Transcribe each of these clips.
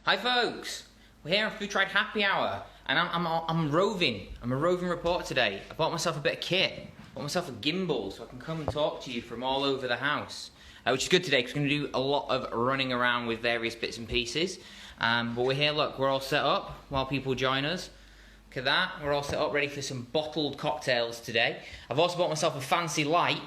Hi folks, we're here on Food Tryb Happy Hour, and I'm roving. I'm a roving reporter today. I bought myself a bit of kit. I bought myself a gimbal so I can come and talk to you from all over the house, which is good today because we're going to do a lot of running around with various bits and pieces. But we're here. Look, we're all set up while people join us. Look at that. We're all set up, ready for some bottled cocktails today. I've also bought myself a fancy light.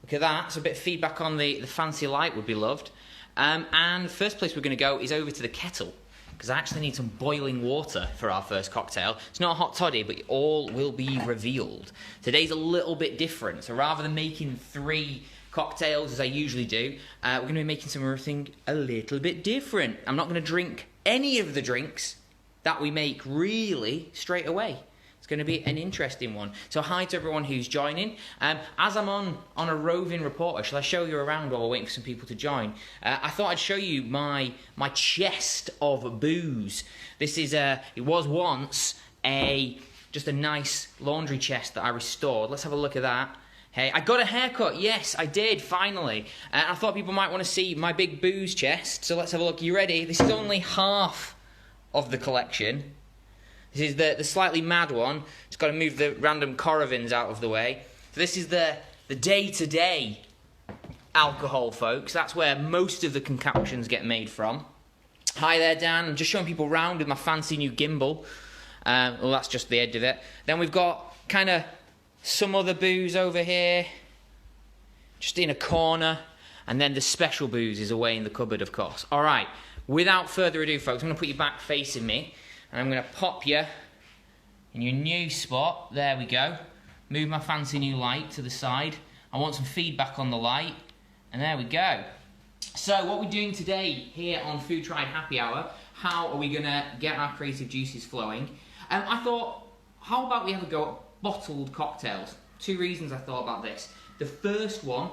Look at that. So a bit of feedback on the fancy light would be loved. And the first place we're going to go is over to the kettle, because I actually need some boiling water for our first cocktail. It's not a hot toddy, but all will be revealed. Today's a little bit different, so rather than making 3 cocktails as I usually do, we're going to be making something a little bit different. I'm not going to drink any of the drinks that we make really straight away. It's going to be an interesting one. So hi to everyone who's joining. As I'm on a roving reporter, shall I show you around while we're waiting for some people to join? I thought I'd show you my chest of booze. This is it was once just a nice laundry chest that I restored. Let's have a look at that. Hey, I got a haircut. Yes, I did, finally. I thought people might want to see my big booze chest, so let's have a look. You ready? This is only half of the collection. This is the slightly mad one. Just got to move the random Coravins out of the way. So this is the day-to-day alcohol, folks. That's where most of the concoctions get made from. Hi there, Dan. I'm just showing people around with my fancy new gimbal. Well, that's just the edge of it. Then we've got kind of some other booze over here, just in a corner. And then the special booze is away in the cupboard, of course. All right, without further ado, folks, I'm going to put you back facing me. And I'm going to pop you in your new spot. There we go. Move my fancy new light to the side. I want some feedback on the light. And there we go. So what we're doing today here on Food Tryb Happy Hour, how are we going to get our creative juices flowing? I thought, how about we have a go at bottled cocktails? 2 reasons I thought about this. The first one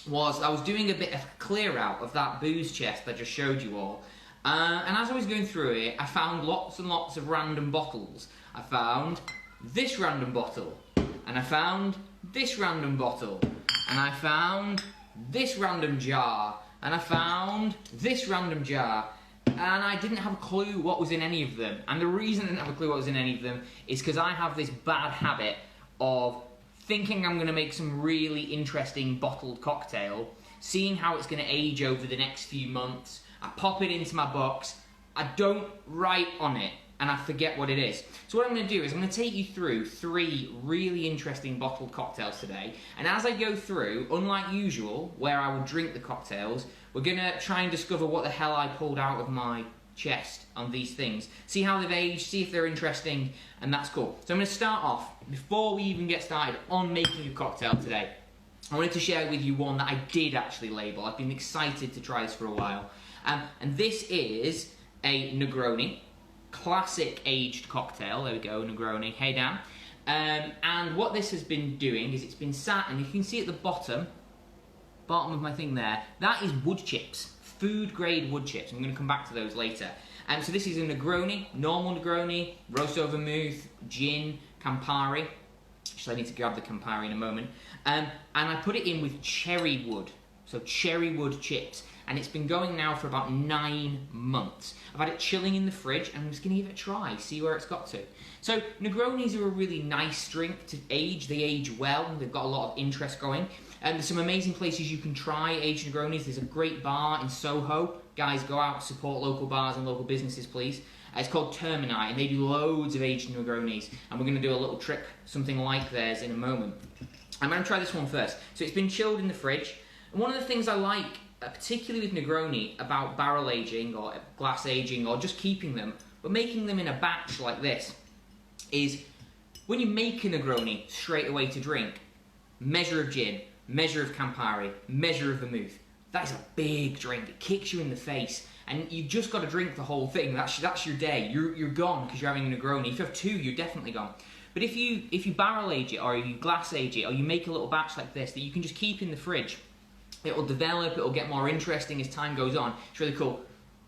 was I was doing a bit of clear out of that booze chest that I just showed you all. And as I was going through it, I found lots and lots of random bottles. I found this random bottle, and I found this random bottle, and I found this random jar, and I found this random jar, and I didn't have a clue what was in any of them. And the reason I didn't have a clue what was in any of them is because I have this bad habit of thinking I'm going to make some really interesting bottled cocktail, seeing how it's going to age over the next few months. I pop it into my box, I don't write on it, and I forget what it is. So what I'm going to do is I'm going to take you through 3 really interesting bottled cocktails today, and as I go through, unlike usual, where I will drink the cocktails, we're going to try and discover what the hell I pulled out of my chest on these things. See how they've aged, see if they're interesting, and that's cool. So I'm going to start off, before we even get started on making a cocktail today, I wanted to share with you one that I did actually label. I've been excited to try this for a while. And this is a Negroni, classic aged cocktail. There we go, Negroni. Hey, Dan. And what this has been doing is it's been sat, and you can see at the bottom of my thing there, that is wood chips, food grade wood chips. I'm going to come back to those later. So this is a Negroni, normal Negroni, roast vermouth, gin, Campari. Actually, I need to grab the Campari in a moment. And I put it in with cherry wood, so cherry wood chips. And it's been going now for about 9 months. I've had it chilling in the fridge, and I'm just going to give it a try, see where it's got to. So Negronis are a really nice drink to age. They age well. They've got a lot of interest going. And there's some amazing places you can try aged Negronis. There's a great bar in Soho. Guys, go out, support local bars and local businesses, please. It's called Termini, and they do loads of aged Negronis. And we're going to do a little trick, something like theirs, in a moment. I'm going to try this one first. So it's been chilled in the fridge. And one of the things I like, particularly with Negroni, about barrel aging or glass aging or just keeping them, but making them in a batch like this, is when you make a Negroni straight away to drink, measure of gin, measure of Campari, measure of vermouth. That is a big drink. It kicks you in the face, and you've just got to drink the whole thing. That's your day. You're gone because you're having a Negroni. If you have 2, you're definitely gone. But if you barrel age it, or you glass age it, or you make a little batch like this that you can just keep in the fridge, it'll develop, it'll get more interesting as time goes on. It's really cool.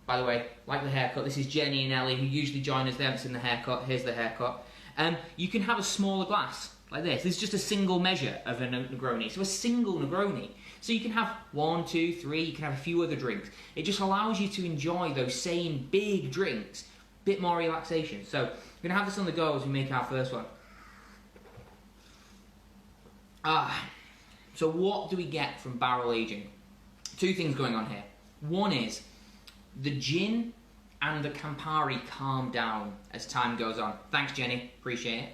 By the way, like the haircut, this is Jenny and Ellie who usually join us. They haven't seen the haircut. Here's the haircut. You can have a smaller glass like this. This is just a single measure of a Negroni. So a single Negroni. So you can have 1, 2, 3, you can have a few other drinks. It just allows you to enjoy those same big drinks, bit more relaxation. So we're gonna have this on the go as we make our first one. So what do we get from barrel aging? Two things going on here. One is the gin and the Campari calm down as time goes on. Thanks, Jenny, appreciate it.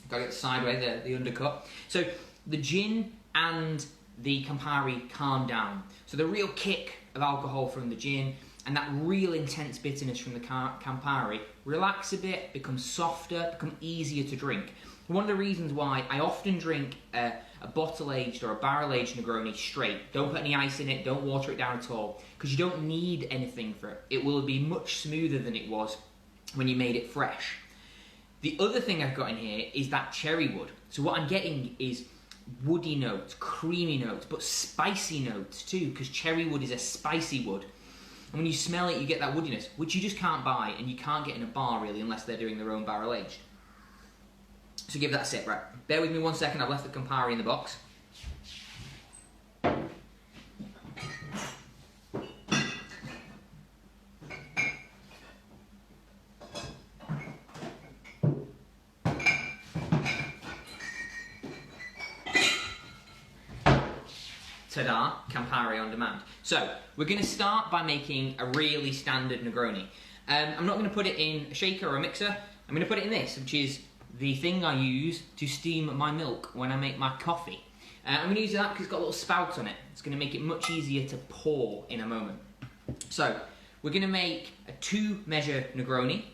Got to get the sideways, the undercut. So the gin and the Campari calm down. So the real kick of alcohol from the gin and that real intense bitterness from the Campari relax a bit, become softer, become easier to drink. One of the reasons why I often drink a bottle-aged or a barrel-aged Negroni straight. Don't put any ice in it, don't water it down at all, because you don't need anything for it. It will be much smoother than it was when you made it fresh. The other thing I've got in here is that cherry wood. So what I'm getting is woody notes, creamy notes, but spicy notes too, because cherry wood is a spicy wood. And when you smell it, you get that woodiness, which you just can't buy, and you can't get in a bar really unless they're doing their own barrel-aged. So give that a sip, right? Bear with me 1 second, I've left the Campari in the box. Ta-da, Campari on demand. So, we're going to start by making a really standard Negroni. I'm not going to put it in a shaker or a mixer, I'm going to put it in this, which is the thing I use to steam my milk when I make my coffee. I'm going to use that because it's got a little spout on it. It's going to make it much easier to pour in a moment. So, we're going to make a 2-measure Negroni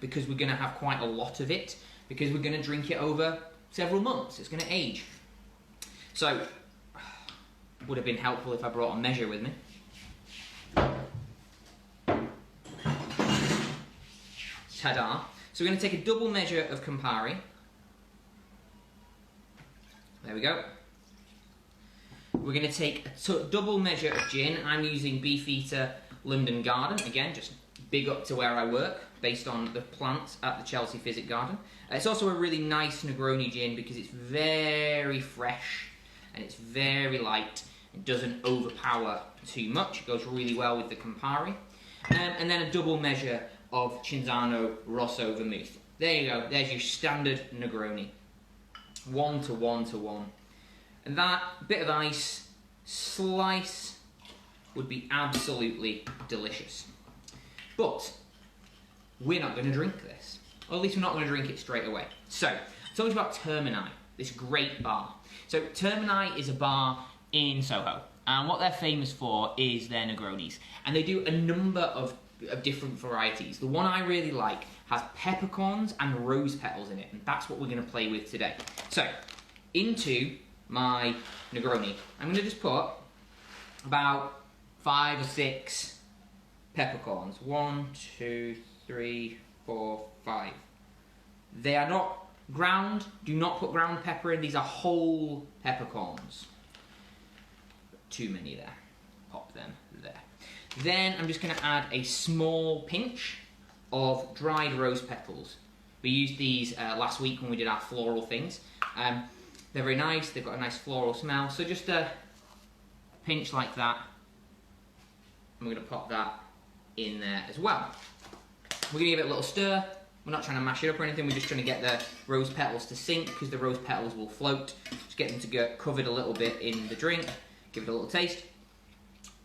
because we're going to have quite a lot of it, because we're going to drink it over several months. It's going to age. So, would have been helpful if I brought a measure with me. Ta-da. So we're going to take a double measure of Campari. There we go. We're going to take a double measure of gin. I'm using Beefeater London Garden. Again, just big up to where I work, based on the plants at the Chelsea Physic Garden. It's also a really nice Negroni gin because it's very fresh and it's very light. It doesn't overpower too much. It goes really well with the Campari. And then a double measure of Cinzano Rosso Vermouth. There you go, there's your standard Negroni. 1 to 1 to 1. And that bit of ice, slice, would be absolutely delicious. But we're not going to drink this. Or at least we're not going to drink it straight away. So, I told you about Termini, this great bar. So, Termini is a bar in Soho. And what they're famous for is their Negronis. And they do a number of different varieties. The one I really like has peppercorns and rose petals in it, and that's what we're going to play with today. So, into my Negroni, I'm going to just put about 5 or 6 peppercorns. 1, 2, 3, 4, 5. They are not ground. Do not put ground pepper in. These are whole peppercorns. Too many there. Pop them there. Then I'm just going to add a small pinch of dried rose petals. We used these last week when we did our floral things. They're very nice, they've got a nice floral smell. So just a pinch like that. I'm going to pop that in there as well. We're going to give it a little stir. We're not trying to mash it up or anything, we're just trying to get the rose petals to sink because the rose petals will float. Just get them to get covered a little bit in the drink. Give it a little taste.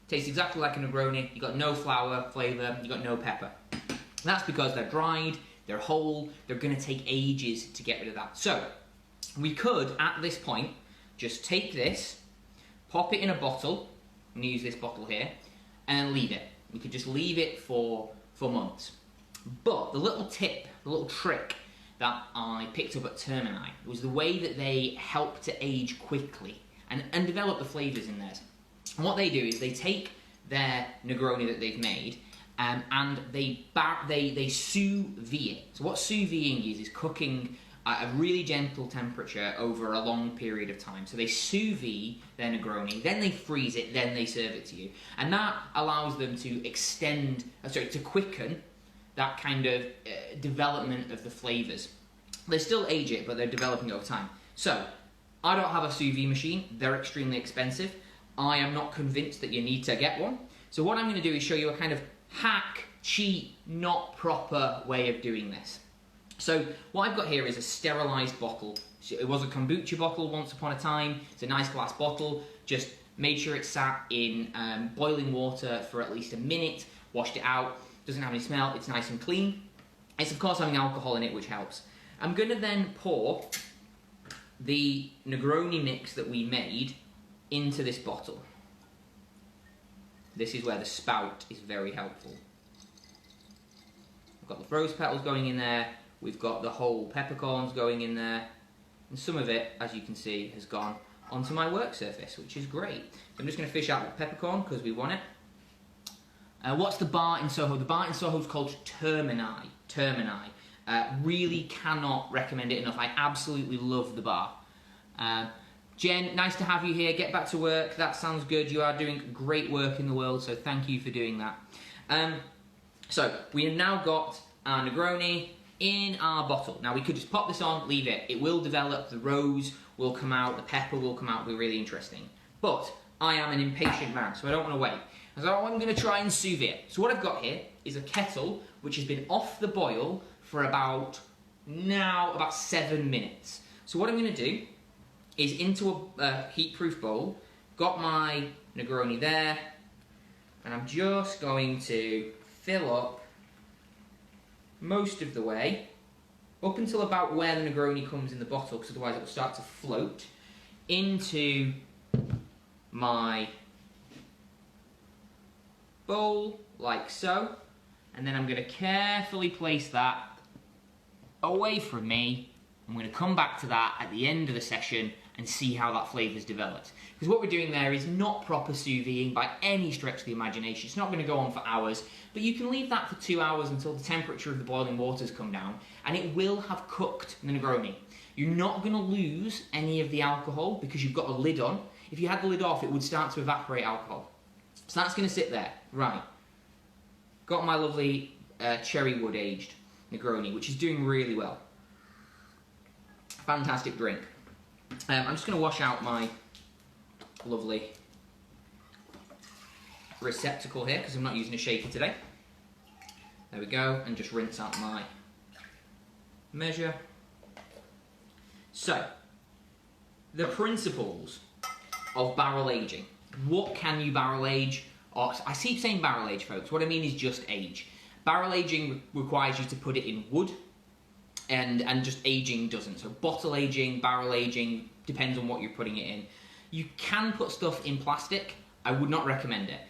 Tastes exactly like a Negroni. You've got no flour flavour, you've got no pepper. That's because they're dried, they're whole, they're going to take ages to get rid of that. So, we could, at this point, just take this, pop it in a bottle, I'm going to use this bottle here, and leave it. We could just leave it for months. But the little tip, the little trick that I picked up at Termini was the way that they help to age quickly and develop the flavours in theirs. And what they do is they take their Negroni that they've made and they sous vide it. So what sous videing is cooking at a really gentle temperature over a long period of time. So they sous vide their Negroni, then they freeze it, then they serve it to you. And that allows them to quicken that kind of development of the flavours. They still age it, but they're developing over time. So, I don't have a sous vide machine, they're extremely expensive. I am not convinced that you need to get one. So what I'm going to do is show you a kind of hack, cheat, not proper way of doing this. So what I've got here is a sterilised bottle. It was a kombucha bottle once upon a time. It's a nice glass bottle. Just made sure it sat in boiling water for at least a minute, washed it out. Doesn't have any smell, it's nice and clean. It's of course having alcohol in it, which helps. I'm going to then pour the Negroni mix that we made into this bottle. This is where the spout is very helpful. We've got the rose petals going in there, we've got the whole peppercorns going in there, and some of it, as you can see, has gone onto my work surface, which is great. So I'm just going to fish out the peppercorn because we want it. What's the bar in Soho? The bar in Soho is called Termini. Really cannot recommend it enough. I absolutely love the bar. Jen, nice to have you here. Get back to work. That sounds good. You are doing great work in the world, so thank you for doing that. So we have now got our Negroni in our bottle. Now we could just pop this on, leave it. It will develop. The rose will come out. The pepper will come out. It'll be really interesting. But I am an impatient man, so I don't want to wait. So I'm going to try and sous vide. So what I've got here is a kettle which has been off the boil for about 7 minutes. So what I'm going to do is into a heat-proof bowl, got my Negroni there, and I'm just going to fill up most of the way, up until about where the Negroni comes in the bottle, because otherwise it will start to float, into my bowl, like so, and then I'm going to carefully place that away from me. I'm going to come back to that at the end of the session and see how that flavour's developed. Because what we're doing there is not proper sous videing by any stretch of the imagination. It's not going to go on for hours, but you can leave that for 2 hours until the temperature of the boiling waters come down, and it will have cooked the Negroni. You're not going to lose any of the alcohol because you've got a lid on. If you had the lid off, it would start to evaporate alcohol. So that's going to sit there. Right. Got my lovely cherry wood aged Negroni, which is doing really well. Fantastic drink. I'm just going to wash out my lovely receptacle here because I'm not using a shaker today. There we go, and just rinse out my measure. So, the principles of barrel aging. What can you barrel age? I keep saying barrel age, folks. What I mean is just age. Barrel aging requires you to put it in wood, and just aging doesn't. So bottle aging, barrel aging, depends on what you're putting it in. You can put stuff in plastic. I would not recommend it.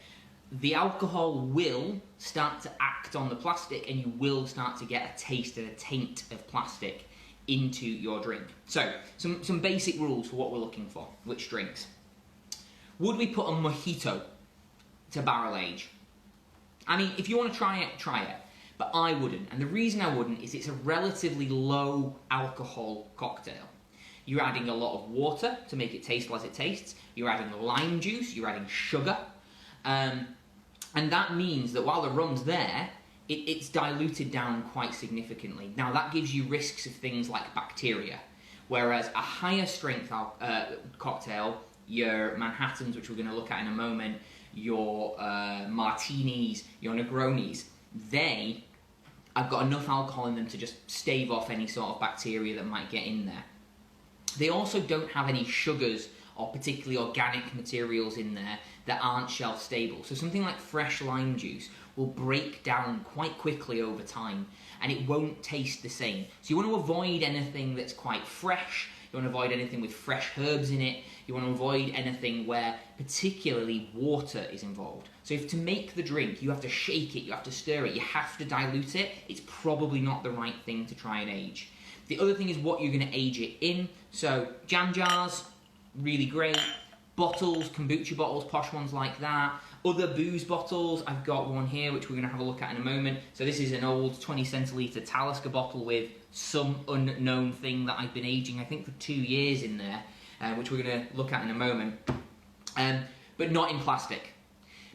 The alcohol will start to act on the plastic, and you will start to get a taste and a taint of plastic into your drink. So, some basic rules for what we're looking for. Which drinks? Would we put a mojito to barrel age? I mean, if you want to try it, try it. But I wouldn't. And the reason I wouldn't is it's a relatively low alcohol cocktail. You're adding a lot of water to make it taste as it tastes. You're adding lime juice. You're adding sugar. And that means that while the rum's there, it's diluted down quite significantly. Now, that gives you risks of things like bacteria. Whereas a higher strength cocktail, your Manhattans, which we're going to look at in a moment, your martinis, your Negronis, they have got enough alcohol in them to just stave off any sort of bacteria that might get in there. They also don't have any sugars or particularly organic materials in there that aren't shelf stable. So something like fresh lime juice will break down quite quickly over time, and it won't taste the same. So you want to avoid anything that's quite fresh. You want to avoid anything with fresh herbs in it. You want to avoid anything where particularly water is involved. So if to make the drink, you have to shake it, you have to stir it, you have to dilute it, it's probably not the right thing to try and age. The other thing is what you're going to age it in. So jam jars, really great. Bottles, kombucha bottles, posh ones like that. Other booze bottles, I've got one here which we're going to have a look at in a moment. So this is an old 20 centilitre Talisker bottle with some unknown thing that I've been aging, I think for 2 years in there, which we're going to look at in a moment, but not in plastic.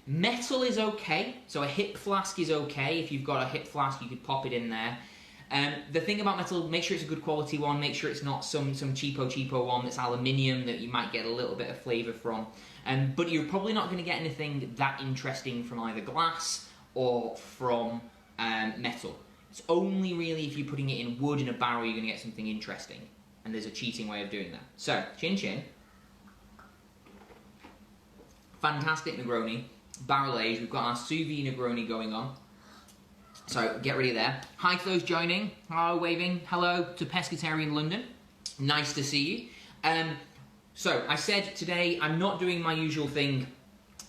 Metal is okay, so a hip flask is okay. If you've got a hip flask, you could pop it in there. The thing about metal, make sure it's a good quality one, make sure it's not some cheapo one that's aluminium that you might get a little bit of flavour from. But you're probably not going to get anything that interesting from either glass or from metal. It's only really if you're putting it in wood in a barrel you're going to get something interesting. And there's a cheating way of doing that. So, chin chin. Fantastic Negroni. Barrel aged. We've got our sous vide Negroni going on. So, get ready there. Hi to those joining. Hello, waving. Hello to Pescatarian London. Nice to see you. So, I said today I'm not doing my usual thing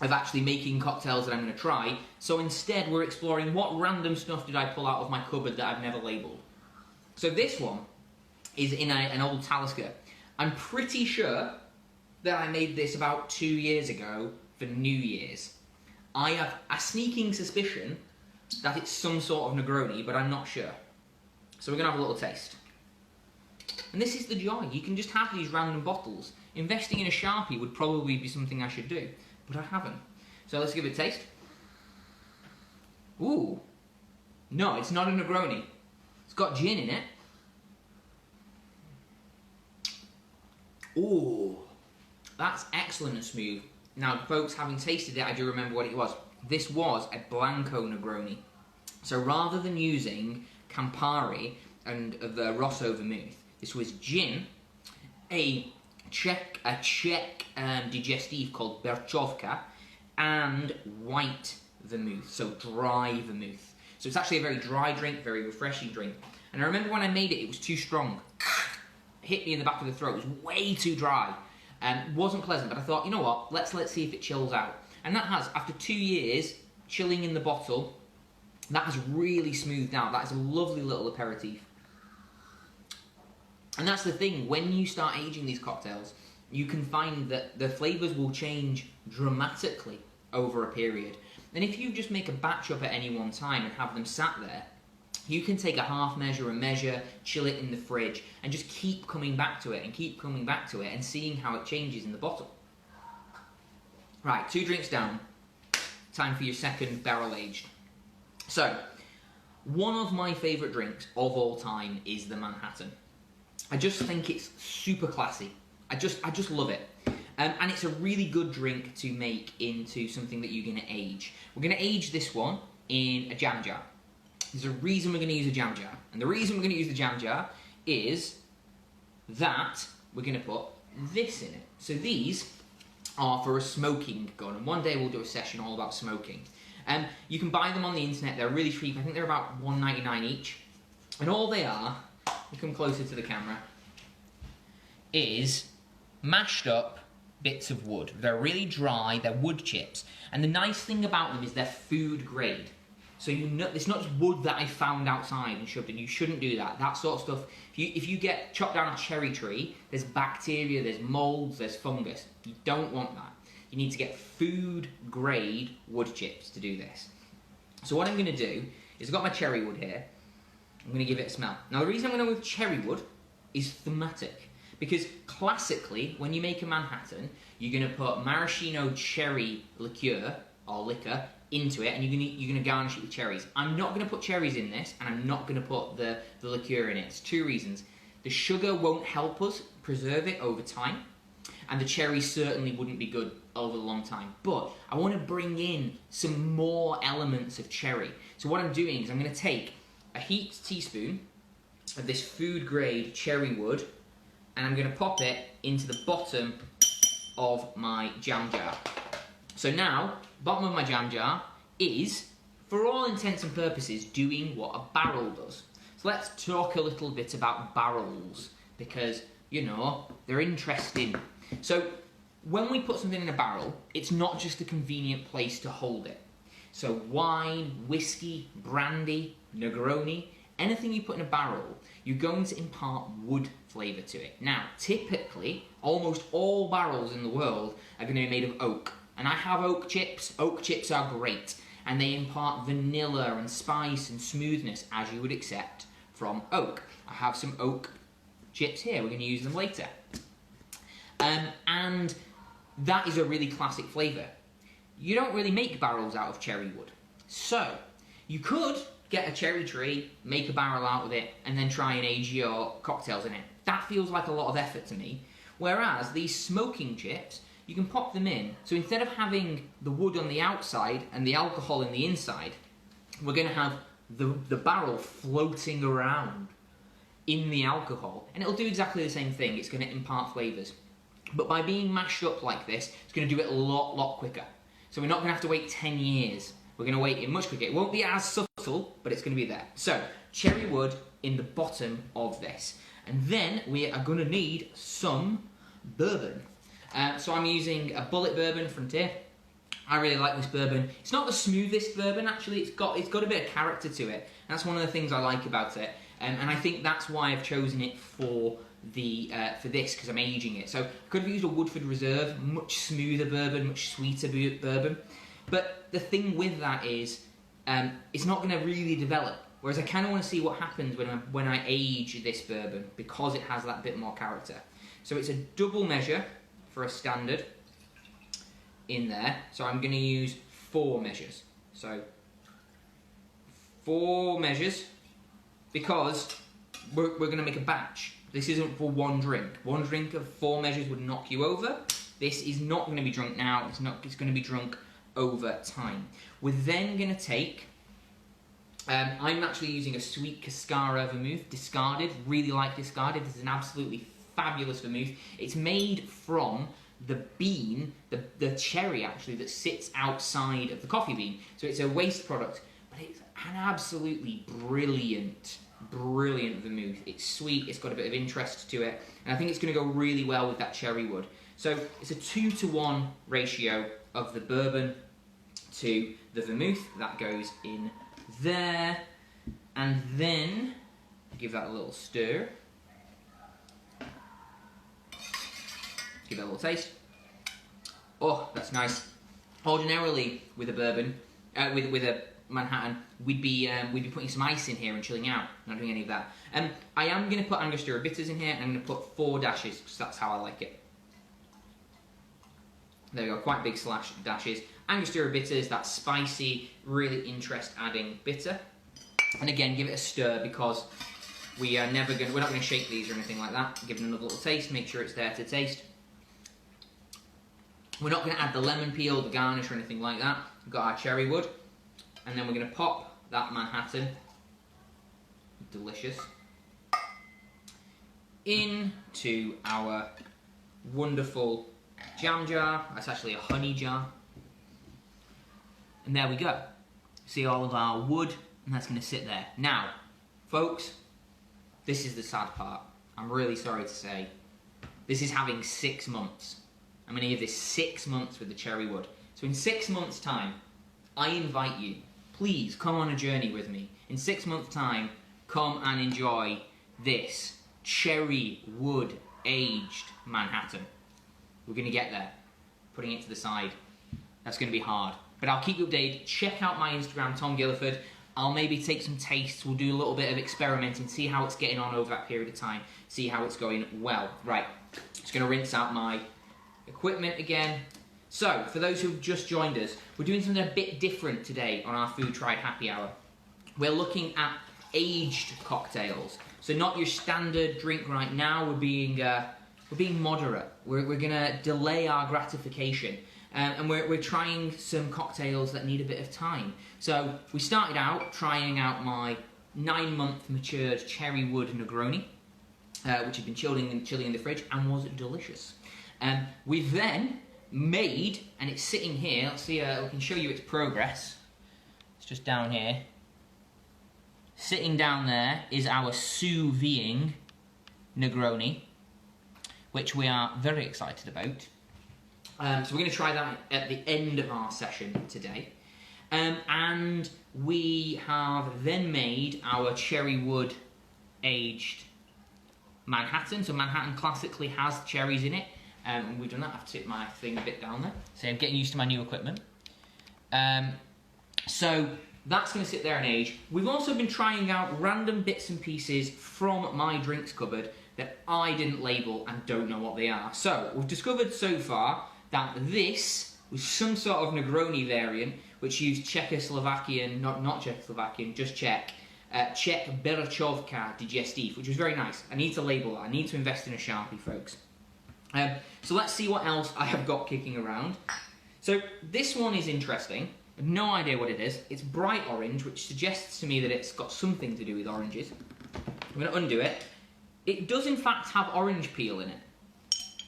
of actually making cocktails that I'm going to try. So instead, we're exploring what random stuff did I pull out of my cupboard that I've never labelled. So this one is in an old Talisker. I'm pretty sure that I made this about 2 years ago for New Year's. I have a sneaking suspicion that it's some sort of Negroni, but I'm not sure. So we're going to have a little taste. And this is the joy. You can just have these random bottles. Investing in a Sharpie would probably be something I should do, but I haven't. So let's give it a taste. Ooh. No, it's not a Negroni. It's got gin in it. Ooh. That's excellent and smooth. Now, folks, having tasted it, I do remember what it was. This was a Blanco Negroni. So rather than using Campari and the Rosso vermouth, this was gin, a Czech digestive called Berchovka, and white vermouth, so dry vermouth. So it's actually a very dry drink, very refreshing drink. And I remember when I made it, it was too strong. Hit me in the back of the throat. It was way too dry. Wasn't pleasant, but I thought, you know what, let's see if it chills out. And that has, after 2 years, chilling in the bottle, that has really smoothed out. That is a lovely little aperitif. And that's the thing, when you start aging these cocktails, you can find that the flavours will change dramatically over a period. And if you just make a batch up at any one time and have them sat there, you can take a half measure, a measure, chill it in the fridge, and just keep coming back to it and keep coming back to it and seeing how it changes in the bottle. Right, 2 drinks down. Time for your second barrel aged. So, one of my favourite drinks of all time is the Manhatten. I just think it's super classy. I just love it. And it's a really good drink to make into something that you're going to age. We're going to age this one in a jam jar. There's a reason we're going to use a jam jar. And the reason we're going to use the jam jar is that we're going to put this in it. So these are for a smoking gun. And one day we'll do a session all about smoking. You can buy them on the internet. They're really cheap. I think they're about $1.99 each. And all they are, you come closer to the camera, is mashed up bits of wood. They're really dry, they're wood chips. And the nice thing about them is they're food grade. So you know, it's not just wood that I found outside and shoved in. You shouldn't do that. That sort of stuff, if you get chopped down a cherry tree, there's bacteria, there's molds, there's fungus. You don't want that. You need to get food grade wood chips to do this. So what I'm going to do is I've got my cherry wood here. I'm going to give it a smell. Now the reason I'm going to go with cherry wood is thematic. Because classically, when you make a Manhattan, you're going to put maraschino cherry liqueur, or liquor, into it, and you're going to garnish it with cherries. I'm not going to put cherries in this, and I'm not going to put the liqueur in it. It's 2 reasons. The sugar won't help us preserve it over time, and the cherries certainly wouldn't be good over a long time. But I want to bring in some more elements of cherry. So what I'm doing is I'm going to take a heaped teaspoon of this food grade cherry wood, and I'm going to pop it into the bottom of my jam jar. So now, bottom of my jam jar is, for all intents and purposes, doing what a barrel does. So let's talk a little bit about barrels, because, you know, they're interesting. So when we put something in a barrel, it's not just a convenient place to hold it. So wine, whiskey, brandy, Negroni, anything you put in a barrel, you're going to impart wood flavour to it. Now, typically, almost all barrels in the world are going to be made of oak. And I have oak chips. Oak chips are great. And they impart vanilla and spice and smoothness, as you would accept from oak. I have some oak chips here. We're going to use them later. And that is a really classic flavour. You don't really make barrels out of cherry wood. So, you could get a cherry tree, make a barrel out of it, and then try and age your cocktails in it. That feels like a lot of effort to me. Whereas these smoking chips, you can pop them in. So instead of having the wood on the outside and the alcohol in the inside, we're going to have the barrel floating around in the alcohol. And it'll do exactly the same thing. It's going to impart flavours. But by being mashed up like this, it's going to do it a lot quicker. So we're not going to have to wait 10 years. We're going to wait it much quicker. It won't be as subtle, but it's going to be there. So, cherry wood in the bottom of this. And then we are going to need some bourbon. So I'm using a Bullet Bourbon Frontier. I really like this bourbon. It's not the smoothest bourbon, actually. It's got a bit of character to it. That's one of the things I like about it. And I think that's why I've chosen it for this, because I'm aging it. So I could have used a Woodford Reserve, much smoother bourbon, much sweeter bourbon. But the thing with that is, it's not going to really develop. Whereas I kind of want to see what happens when I age this bourbon, because it has that bit more character. So it's a double measure for a standard in there. So I'm going to use 4 measures. So 4 measures, because we're going to make a batch. This isn't for one drink. One drink of 4 measures would knock you over. This is not going to be drunk now. It's going to be drunk over time. We're then going to take, I'm actually using a sweet Cascara vermouth, discarded. Really like discarded. This is an absolutely fabulous vermouth. It's made from the bean, the cherry actually, that sits outside of the coffee bean. So it's a waste product, but it's an absolutely brilliant vermouth. It's sweet, it's got a bit of interest to it, and I think it's going to go really well with that cherry wood. So it's a 2-to-1 ratio of the bourbon to the vermouth. That goes in there, and then give that a little stir. Give it a little taste. Oh, that's nice. Ordinarily, with a bourbon, with a Manhattan, we'd be putting some ice in here and chilling out. Not doing any of that. I am going to put Angostura bitters in here, and I'm going to put 4 dashes, because that's how I like it. There we go, quite big dashes. Angostura bitters, that spicy, really interest-adding bitter. And again, give it a stir, because we're not going to shake these or anything like that. Give it another little taste, make sure it's there to taste. We're not going to add the lemon peel, the garnish, or anything like that. We've got our cherry wood. And then we're going to pop that Manhattan, delicious, into our wonderful jam jar. That's actually a honey jar. And there we go. See all of our wood, and that's going to sit there. Now, folks, this is the sad part. I'm really sorry to say. This is having 6 months. I'm going to give this 6 months with the cherry wood. So in 6 months' time, I invite you, please come on a journey with me. In 6 months' time, come and enjoy this cherry wood aged Manhattan. We're going to get there. Putting it to the side. That's going to be hard. But I'll keep you updated. Check out my Instagram, Tom Gilliford. I'll maybe take some tastes. We'll do a little bit of experimenting, see how it's getting on over that period of time. See how it's going well. Right. Just going to rinse out my equipment again. So, for those who've just joined us, we're doing something a bit different today on our Food Tried Happy Hour. We're looking at aged cocktails. So not your standard drink right now, we're being moderate. We're going to delay our gratification. And we're trying some cocktails that need a bit of time. So, we started out trying out my 9-month matured cherry wood Negroni, which had been chilling in the fridge and was delicious. We've then made, and it's sitting here, let's see, we can show you its progress. It's just down here. Sitting down there is our sous vide Negroni, which we are very excited about. So we're going to try that at the end of our session today. And we have then made our cherry wood aged Manhattan. So Manhattan classically has cherries in it. And we've done that. I've tipped my thing a bit down there. So I'm getting used to my new equipment. So that's going to sit there and age. We've also been trying out random bits and pieces from my drinks cupboard that I didn't label and don't know what they are. So we've discovered so far that this was some sort of Negroni variant which used Czechoslovakian, not Czechoslovakian, just Czech, Czech Berchovka digestif, which was very nice. I need to label that. I need to invest in a Sharpie, folks. So let's see what else I have got kicking around. So this one is interesting. I have no idea what it is. It's bright orange, which suggests to me that it's got something to do with oranges. I'm going to undo it. It does in fact have orange peel in it.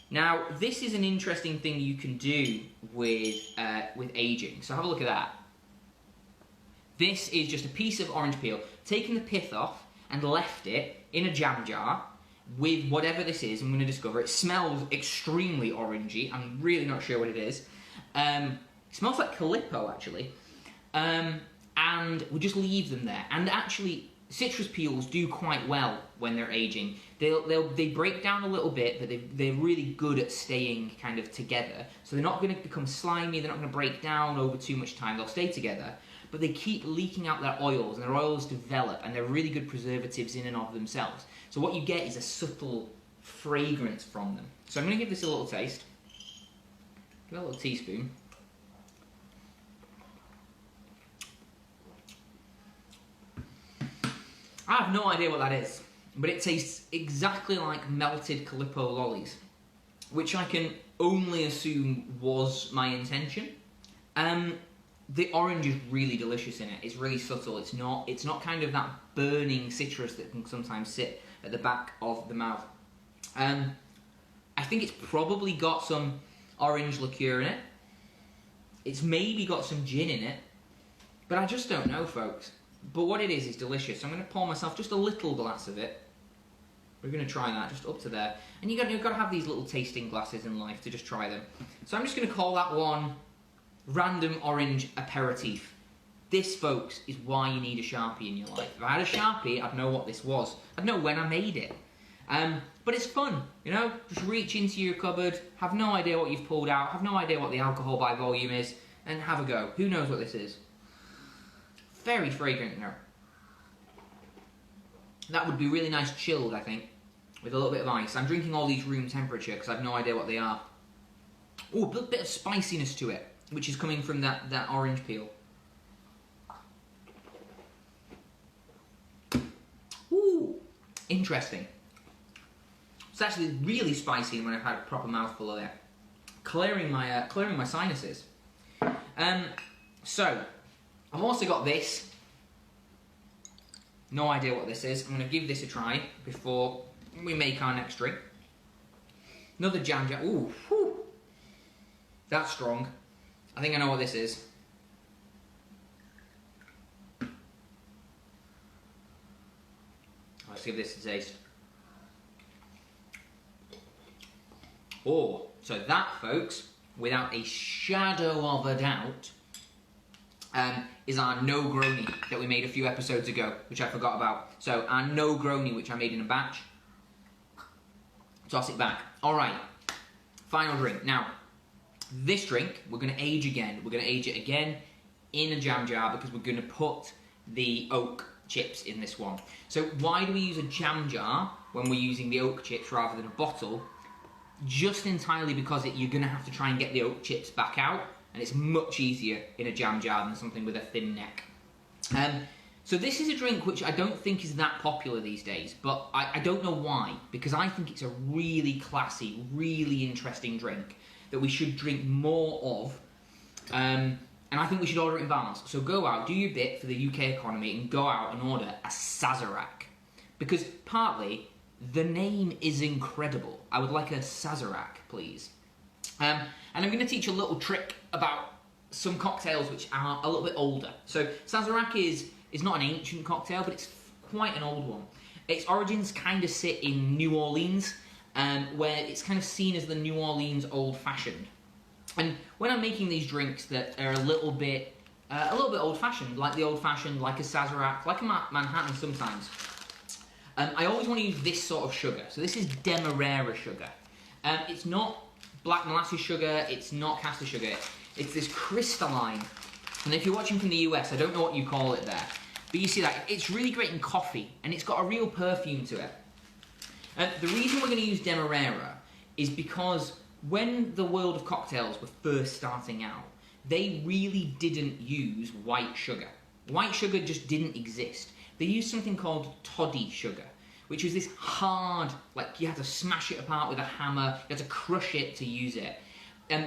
Now, this is an interesting thing you can do with aging. So have a look at that. This is just a piece of orange peel, taken the pith off and left it in a jam jar with whatever this is. I'm going to discover. It smells extremely orangey. I'm really not sure what it is. It smells like Calippo, actually. And we just leave them there. And actually, citrus peels do quite well when they're aging. They break down a little bit, but they're really good at staying kind of together. So they're not going to become slimy, they're not going to break down over too much time, they'll stay together. But they keep leaking out their oils, and their oils develop, and they're really good preservatives in and of themselves. So what you get is a subtle fragrance from them. So I'm going to give this a little taste. Give it a little teaspoon. I have no idea what that is, but it tastes exactly like melted Calippo lollies, which I can only assume was my intention. The orange is really delicious in it. It's really subtle. It's not kind of that burning citrus that can sometimes sit at the back of the mouth. I think it's probably got some orange liqueur in it. It's maybe got some gin in it, but I just don't know, folks. But what it is delicious. So I'm going to pour myself just a little glass of it. We're going to try that, just up to there. And you've got to have these little tasting glasses in life to just try them. So I'm just going to call that one Random Orange Aperitif. This, folks, is why you need a Sharpie in your life. If I had a Sharpie, I'd know what this was. I'd know when I made it. But it's fun, you know? Just reach into your cupboard, have no idea what you've pulled out, have no idea what the alcohol by volume is, and have a go. Who knows what this is? Very fragrant now. That would be really nice chilled, I think, with a little bit of ice. I'm drinking all these room temperature because I have no idea what they are. Oh, a little bit of spiciness to it, which is coming from that orange peel. Ooh, interesting. It's actually really spicy when I've had a proper mouthful of it, clearing my sinuses. So I've also got this. No idea what this is. I'm going to give this a try before we make our next drink. Another jam jar. Ooh, whew. That's strong. I think I know what this is. Let's give this a taste. Oh, so that, folks, without a shadow of a doubt, is our Negroni that we made a few episodes ago, which I forgot about. So our Negroni, which I made in a batch. Toss it back. All right, final drink. Now, this drink, we're going to age again. We're going to age it again in a jam jar because we're going to put the oak chips in this one. So why do we use a jam jar when we're using the oak chips rather than a bottle? Just entirely because you're going to have to try and get the oak chips back out, and it's much easier in a jam jar than something with a thin neck. So this is a drink which I don't think is that popular these days, but I don't know why, because I think it's a really classy, really interesting drink that we should drink more of, and I think we should order it in bars. So go out, do your bit for the UK economy, and go out and order a Sazerac. Because partly, the name is incredible. I would like a Sazerac, please. And I'm going to teach a little trick about some cocktails which are a little bit older. So Sazerac is not an ancient cocktail, but it's quite an old one. Its origins kind of sit in New Orleans, where it's kind of seen as the New Orleans old-fashioned. And when I'm making these drinks that are a little bit old-fashioned, like the old-fashioned, like a Sazerac, like a Manhatten sometimes, I always want to use this sort of sugar. So this is Demerara sugar. It's not black molasses sugar, it's not caster sugar, it's this crystalline. And if you're watching from the US, I don't know what you call it there, but you see that, it's really great in coffee, and it's got a real perfume to it. The reason we're going to use Demerara is because when the world of cocktails were first starting out, they really didn't use white sugar. White sugar just didn't exist. They used something called toddy sugar, which is this hard, like you had to smash it apart with a hammer, you had to crush it to use it.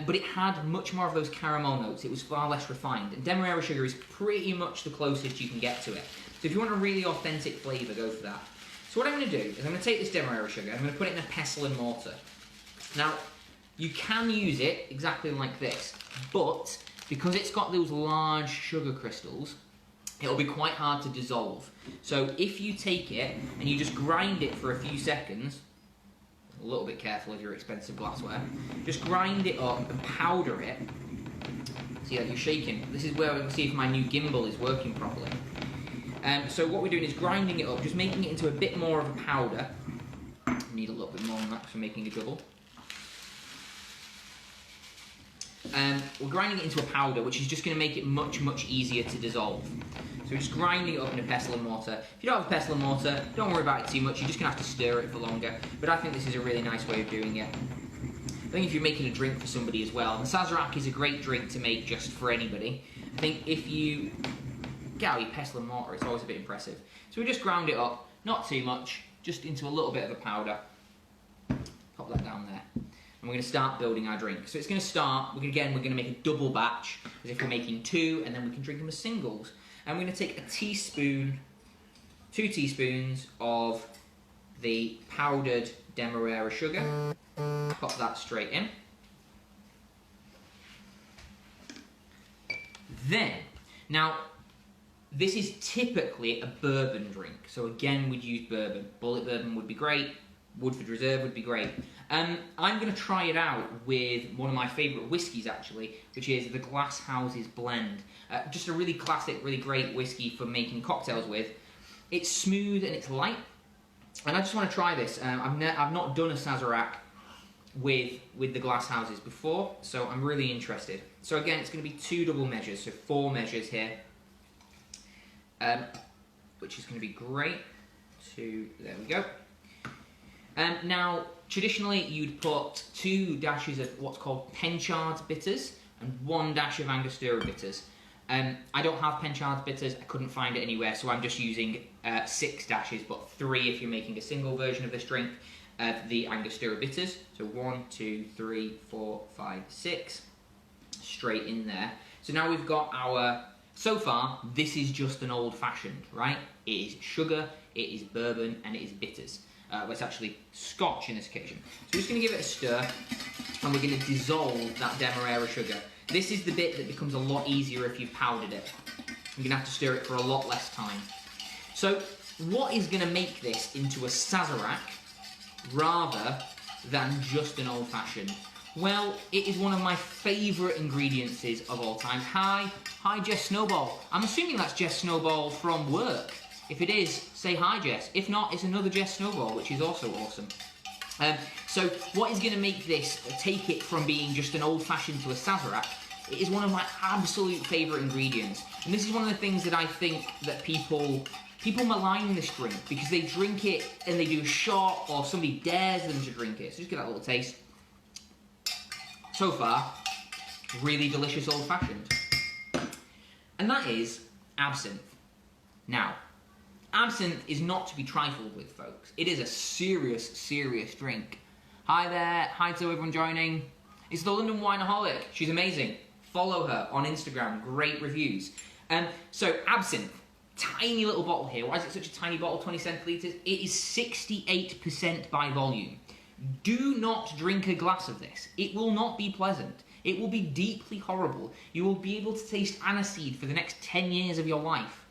But it had much more of those caramel notes. It was far less refined. And Demerara sugar is pretty much the closest you can get to it. So if you want a really authentic flavour, go for that. So what I'm going to do is I'm going to take this Demerara sugar, I'm going to put it in a pestle and mortar. Now, you can use it exactly like this, but because it's got those large sugar crystals, it'll be quite hard to dissolve. So if you take it and you just grind it for a few seconds, a little bit careful with your expensive glassware, just grind it up and powder it. See that you're shaking. This is where we can see if my new gimbal is working properly. So what we're doing is grinding it up, just making it into a bit more of a powder. Need a little bit more than that because we're making a double. We're grinding it into a powder, which is just going to make it much, much easier to dissolve. So we're just grinding it up in a pestle and mortar. If you don't have a pestle and mortar, don't worry about it too much. You're just going to have to stir it for longer. But I think this is a really nice way of doing it. I think if you're making a drink for somebody as well, and Sazerac is a great drink to make just for anybody. I think if you get out your pestle and mortar, it's always a bit impressive. So we just ground it up, not too much, just into a little bit of a powder. Pop that down there. And we're going to start building our drink. So it's going to start, we're going to make a double batch, as if we're making two, and then we can drink them as singles. And we're going to take a teaspoon, 2 teaspoons of the powdered Demerara sugar. Pop that straight in. Then, now, this is typically a bourbon drink. So again, we'd use bourbon. Bullet bourbon would be great. Woodford Reserve would be great. I'm going to try it out with one of my favourite whiskies, actually, which is the Glass Houses Blend. Just a really classic, really great whiskey for making cocktails with. It's smooth and it's light, and I just want to try this. I've not done a Sazerac with the Glass Houses before, so I'm really interested. So again, it's going to be 2 double measures, so 4 measures here, which is going to be great. There we go. Now, traditionally, you'd put 2 dashes of what's called Penchard bitters and 1 dash of Angostura bitters. I don't have Penchard bitters, I couldn't find it anywhere, so I'm just using 6 dashes, but 3 if you're making a single version of this drink of the Angostura bitters. So 1, 2, 3, 4, 5, 6, straight in there. So now we've got our, so far, this is just an old-fashioned, right? It is sugar, it is bourbon, and it is bitters. Well, it's actually scotch in this occasion. So we're just going to give it a stir, and we're going to dissolve that Demerara sugar. This is the bit that becomes a lot easier if you've powdered it. You're going to have to stir it for a lot less time. So what is going to make this into a Sazerac rather than just an old-fashioned? Well, it is one of my favourite ingredients of all time. Hi Jess Snowball. I'm assuming that's Jess Snowball from work. If it is, say hi, Jess. If not, it's another Jess Snowball, which is also awesome. So what is going to make this, take it from being just an old-fashioned to a Sazerac, it is one of my absolute favourite ingredients. And this is one of the things that I think that people malign this drink, because they drink it and they do a shot, or somebody dares them to drink it. So just get that little taste. So far, really delicious old-fashioned. And that is absinthe. Now, absinthe is not to be trifled with, folks. It is a serious, serious drink. Hi there. Hi to everyone joining. It's the London Wineaholic. She's amazing. Follow her on Instagram. Great reviews. So, absinthe. Tiny little bottle here. Why is it such a tiny bottle, 20 centilitres? It is 68% by volume. Do not drink a glass of this. It will not be pleasant. It will be deeply horrible. You will be able to taste aniseed for the next 10 years of your life.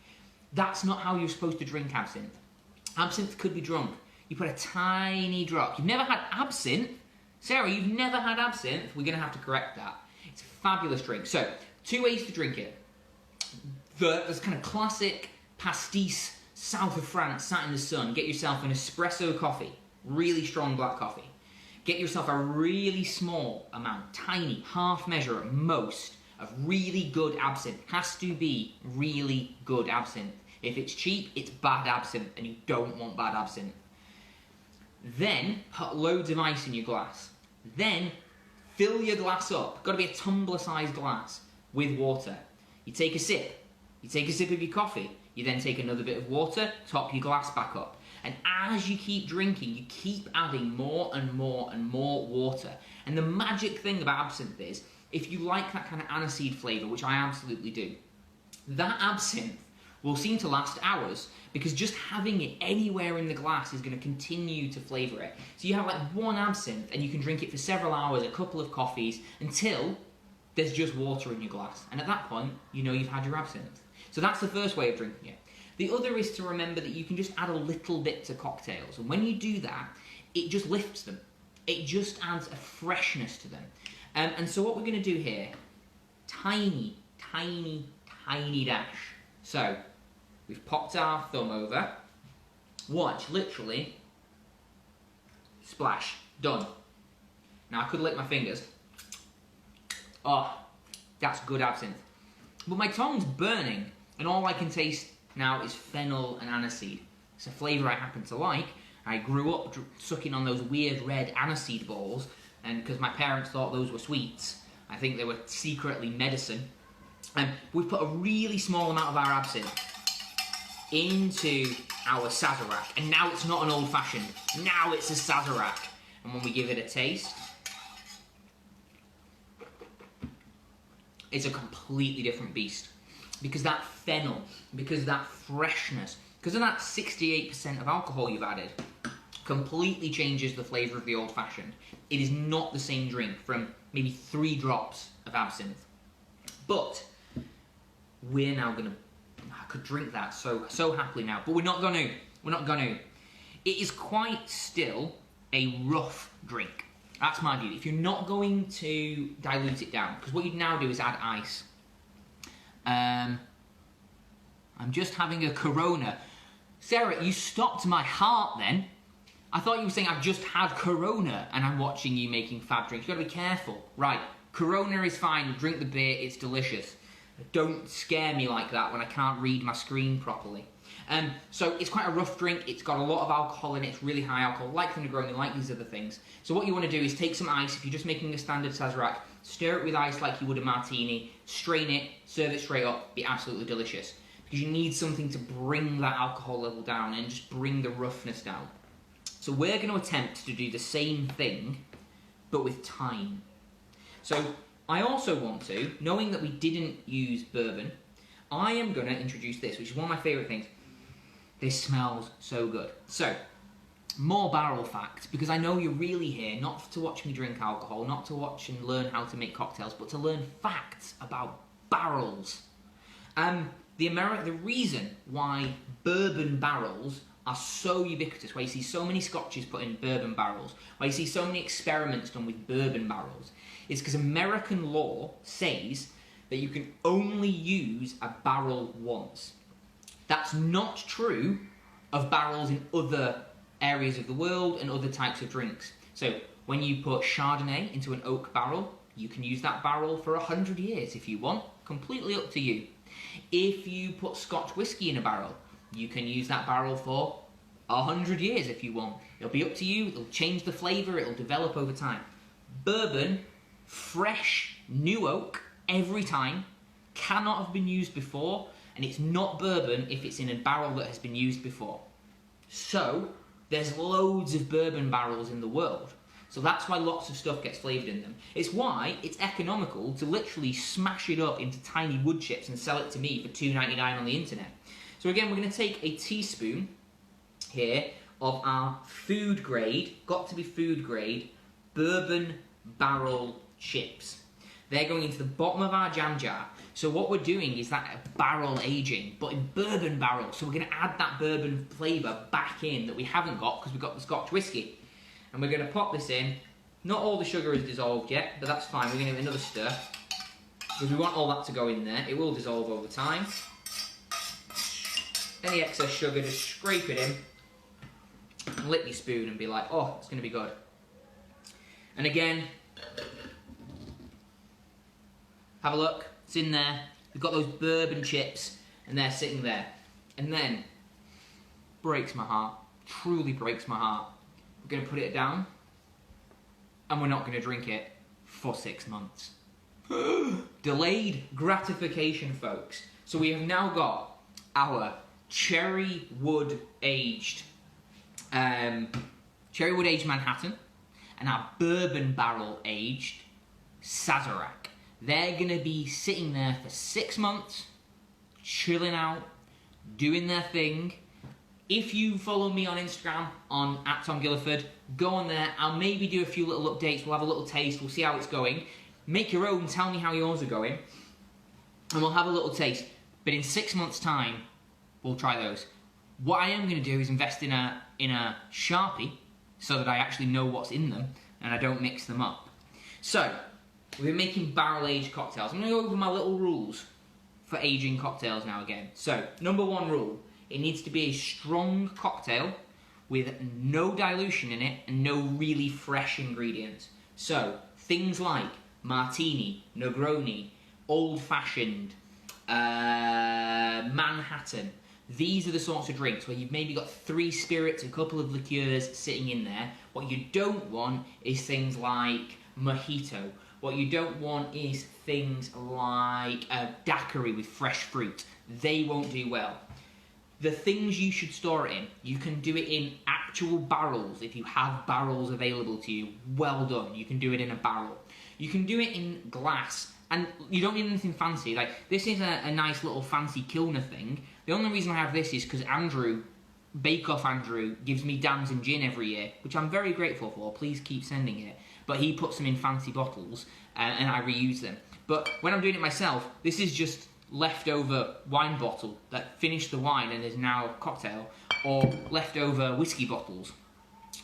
That's not how you're supposed to drink absinthe. Absinthe could be drunk. You put a tiny drop. You've never had absinthe? Sarah, you've never had absinthe? We're going to have to correct that. It's a fabulous drink. So, 2 ways to drink it. There's kind of classic pastis, south of France, sat in the sun. Get yourself an espresso coffee. Really strong black coffee. Get yourself a really small amount, tiny, half measure at most, of really good absinthe. Has to be really good absinthe. If it's cheap, it's bad absinthe, and you don't want bad absinthe. Then, put loads of ice in your glass. Then, fill your glass up. Got to be a tumbler-sized glass. with water. You take a sip. You take a sip of your coffee. You then take another bit of water, top your glass back up. And as you keep drinking, you keep adding more and more and more water. And the magic thing about absinthe is, if you like that kind of aniseed flavour, which I absolutely do, that absinthe will seem to last hours because just having it anywhere in the glass is going to continue to flavour it. So you have like one absinthe and you can drink it for several hours, a couple of coffees, until there's just water in your glass. And at that point, you know you've had your absinthe. So that's the first way of drinking it. The other is to remember that you can just add a little bit to cocktails. And when you do that, it just lifts them. It just adds a freshness to them. And so what we're going to do here, tiny, tiny, tiny dash. So we've popped our thumb over. Watch, literally, splash, done. Now I could lick my fingers. Oh, that's good absinthe. But my tongue's burning, and all I can taste now is fennel and aniseed. It's a flavour I happen to like. I grew up sucking on those weird red aniseed balls, and because my parents thought those were sweets, I think they were secretly medicine. We've put a really small amount of our absinthe into our Sazerac, and now it's not an old-fashioned, now it's a Sazerac. And when we give it a taste, it's a completely different beast. Because that fennel, because of that freshness, because of that 68% of alcohol you've added, completely changes the flavour of the old-fashioned. It is not the same drink from maybe 3 drops of absinthe. But we're now going to... I could drink that so happily now, but we're not going to. We're not going to. It is quite still a rough drink. That's my view. If you're not going to dilute it down, because what you'd now do is add ice. I'm just having a Corona. Sarah, you stopped my heart then. I thought you were saying I've just had Corona and I'm watching you making fab drinks. You've got to be careful. Right, Corona is fine. Drink the beer. It's delicious. Don't scare me like that when I can't read my screen properly. So it's quite a rough drink. It's got a lot of alcohol in it. It's really high alcohol, like the Negroni, like these other ththings. So what you want to do is take some ice. If you're just making a standard Sazerac, stir it with ice like you would a martini, strain it, serve it straight up. Be absolutely delicious. Because you need something to bring that alcohol level down and just bring the roughness down. So we're going to attempt to do the same thing, but with time. So I also want to, knowing that we didn't use bourbon, I am going to introduce this, which is one of my favourite things. This smells so good. So, more barrel facts, because I know you're really here not to watch me drink alcohol, not to watch and learn how to make cocktails, but to learn facts about barrels. The reason why bourbon barrels are so ubiquitous, why you see so many scotches put in bourbon barrels, why you see so many experiments done with bourbon barrels, is because American law says that you can only use a barrel once. That's not true of barrels in other areas of the world and other types of drinks. So when you put Chardonnay into an oak barrel, you can use that barrel for 100 years if you want, completely up to you. If you put Scotch whiskey in a barrel, you can use that barrel for 100 years if you want. It'll be up to you, it'll change the flavour, it'll develop over time. Bourbon, fresh, new oak, every time, cannot have been used before, and it's not bourbon if it's in a barrel that has been used before. So, there's loads of bourbon barrels in the world. So that's why lots of stuff gets flavoured in them. It's why it's economical to literally smash it up into tiny wood chips and sell it to me for $2.99 on the internet. So again, we're going to take a teaspoon here of our food grade, got to be food grade, bourbon barrel chips. They're going into the bottom of our jam jar. So what we're doing is that barrel aging, but in bourbon barrels. So we're going to add that bourbon flavour back in that we haven't got because we've got the Scotch whiskey. And we're going to pop this in. Not all the sugar is dissolved yet, but that's fine. We're going to give it another stir because we want all that to go in there. It will dissolve over time. Any excess sugar, just scrape it in and lick your spoon and be like, oh, it's going to be good. And again, have a look. It's in there. We've got those bourbon chips and they're sitting there. And then, breaks my heart, truly breaks my heart. We're going to put it down and we're not going to drink it for 6 months. Delayed gratification, folks. So we have now got our cherry wood aged Manhattan and our bourbon barrel aged Sazerac. They're gonna be sitting there for 6 months, chilling out, doing their thing. If you follow me on Instagram on @TomGilliford, go on there. I'll maybe do a few little updates. We'll have a little taste. We'll see how it's going. Make your own. Tell me how yours are going, and we'll have a little taste. But in 6 months' time, we'll try those. What I am going to do is invest in a Sharpie so that I actually know what's in them and I don't mix them up. So we're making barrel-aged cocktails. I'm going to go over my little rules for aging cocktails now again. So number 1 rule: it needs to be a strong cocktail with no dilution in it and no really fresh ingredients. So things like martini, Negroni, old-fashioned, Manhattan. These are the sorts of drinks where you've maybe got 3 spirits, a couple of liqueurs sitting in there. What you don't want is things like mojito. What you don't want is things like a daiquiri with fresh fruit. They won't do well. The things you should store it in, you can do it in actual barrels if you have barrels available to you. Well done. You can do it in a barrel. You can do it in glass, and you don't need anything fancy. Like, this is a nice little fancy Kilner thing. The only reason I have this is because Andrew, Bake Off Andrew, gives me Damson gin every year, which I'm very grateful for. Please keep sending it. But he puts them in fancy bottles, and I reuse them. But when I'm doing it myself, this is just leftover wine bottle that finished the wine and is now a cocktail, or leftover whiskey bottles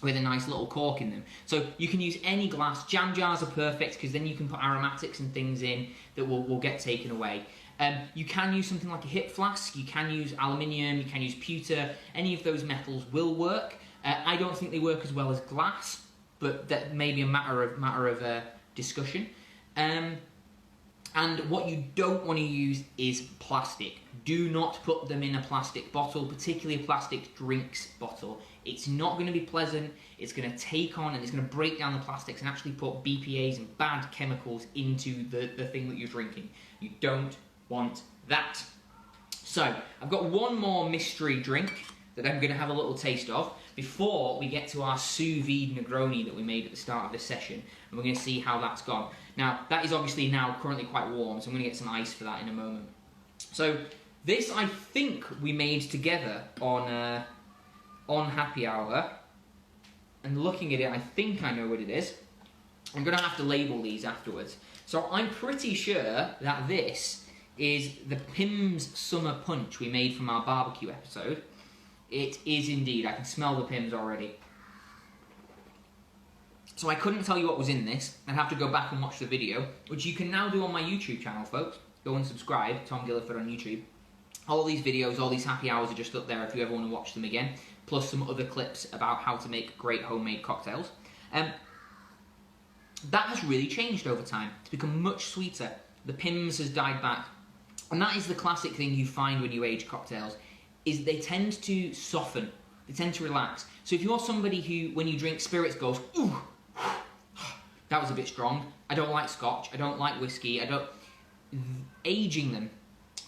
with a nice little cork in them. So you can use any glass. Jam jars are perfect because then you can put aromatics and things in that will get taken away. You can use something like a hip flask, you can use aluminium, you can use pewter. Any of those metals will work. I don't think they work as well as glass, but that may be a matter of discussion. And what you don't want to use is plastic. Do not put them in a plastic bottle, particularly a plastic drinks bottle. It's not going to be pleasant. It's going to take on and it's going to break down the plastics and actually put BPAs and bad chemicals into the thing that you're drinking. You don't want that. So, I've got one more mystery drink that I'm going to have a little taste of before we get to our sous vide Negroni that we made at the start of this session, and we're going to see how that's gone. Now, that is obviously now currently quite warm, so I'm going to get some ice for that in a moment. So, this I think we made together on Happy Hour, and looking at it, I think I know what it is. I'm going to have to label these afterwards. So, I'm pretty sure that this is the Pimm's Summer Punch we made from our barbecue episode. It is indeed. I can smell the Pimm's already. So I couldn't tell you what was in this. I'd have to go back and watch the video, which you can now do on my YouTube channel, folks. Go and subscribe, Tom Gilliford on YouTube. All these videos, all these happy hours are just up there if you ever want to watch them again, plus some other clips about how to make great homemade cocktails. That has really changed over time. It's become much sweeter. The Pimm's has died back. And that is the classic thing you find when you age cocktails, is they tend to soften, they tend to relax. So if you're somebody who, when you drink spirits, goes, ooh, that was a bit strong, I don't like scotch, I don't like whiskey, aging them,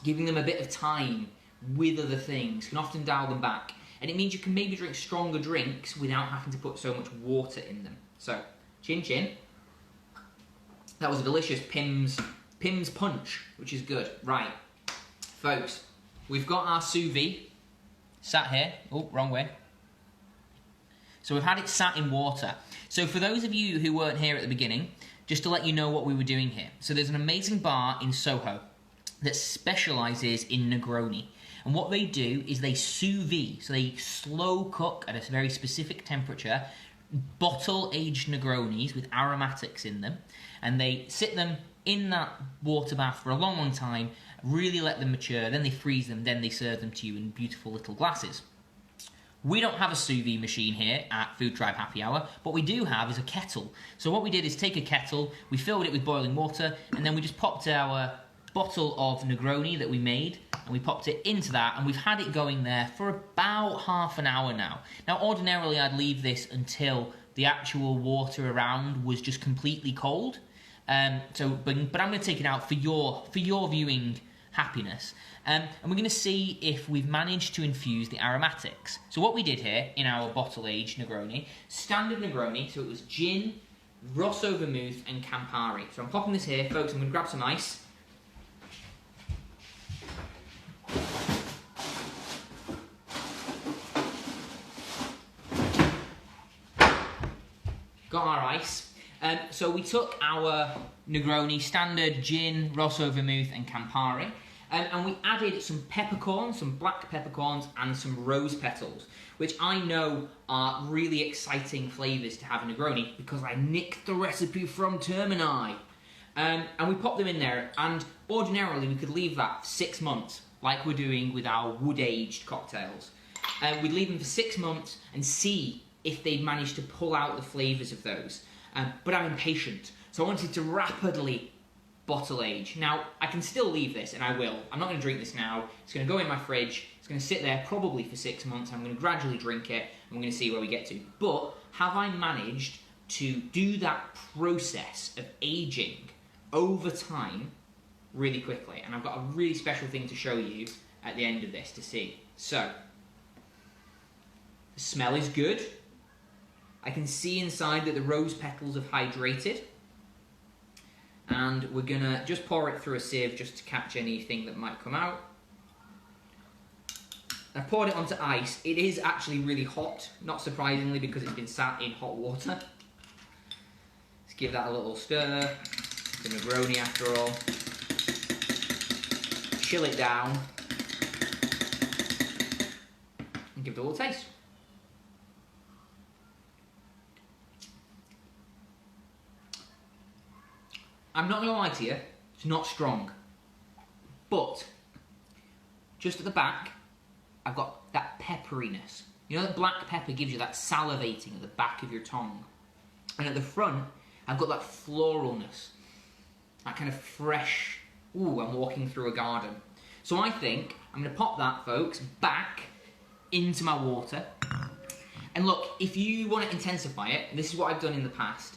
giving them a bit of time with other things can often dial them back. And it means you can maybe drink stronger drinks without having to put so much water in them. So, chin chin. That was a delicious Pimm's Punch, which is good. Right, folks, we've got our sous vide sat here. Oh, wrong way. So we've had it sat in water. So for those of you who weren't here at the beginning, just to let you know what we were doing here. So there's an amazing bar in Soho that specialises in Negroni. And what they do is they sous vide, so they slow cook at a very specific temperature, bottle-aged Negronis with aromatics in them, and they sit them in that water bath for a long, long time, really let them mature, then they freeze them, then they serve them to you in beautiful little glasses. We don't have a sous vide machine here at Food Tribe Happy Hour. What we do have is a kettle. So what we did is take a kettle, we filled it with boiling water, and then we just popped our bottle of Negroni that we made, and we popped it into that, and we've had it going there for about half an hour now. Now, ordinarily, I'd leave this until the actual water around was just completely cold, But I'm going to take it out for your viewing happiness. And we're going to see if we've managed to infuse the aromatics. So what we did here in our bottle-aged Negroni, standard Negroni, so it was gin, Rosso vermouth and Campari. So I'm popping this here, folks. I'm going to grab some ice. Got our ice. So we took our Negroni, standard gin, Rosso vermouth and Campari, and we added some peppercorns, some black peppercorns and some rose petals, which I know are really exciting flavours to have in Negroni because I nicked the recipe from Termini. And we popped them in there, and ordinarily we could leave that for 6 months, like we're doing with our wood-aged cocktails. We'd leave them for 6 months and see if they'd managed to pull out the flavours of those. But I'm impatient, so I wanted to rapidly bottle age. Now, I can still leave this, and I will. I'm not going to drink this now. It's going to go in my fridge. It's going to sit there probably for 6 months. I'm going to gradually drink it, and we're going to see where we get to. But have I managed to do that process of aging over time really quickly? And I've got a really special thing to show you at the end of this to see. So, the smell is good. I can see inside that the rose petals have hydrated. And we're going to just pour it through a sieve just to catch anything that might come out. I've poured it onto ice. It is actually really hot, not surprisingly, because it's been sat in hot water. Let's give that a little stir. It's a Negroni after all. Chill it down. And give it a little taste. I'm not going to lie to you, it's not strong. But, just at the back, I've got that pepperiness. You know that black pepper gives you that salivating at the back of your tongue. And at the front, I've got that floralness. That kind of fresh, ooh, I'm walking through a garden. So I think I'm going to pop that, folks, back into my water. And look, if you want to intensify it, this is what I've done in the past.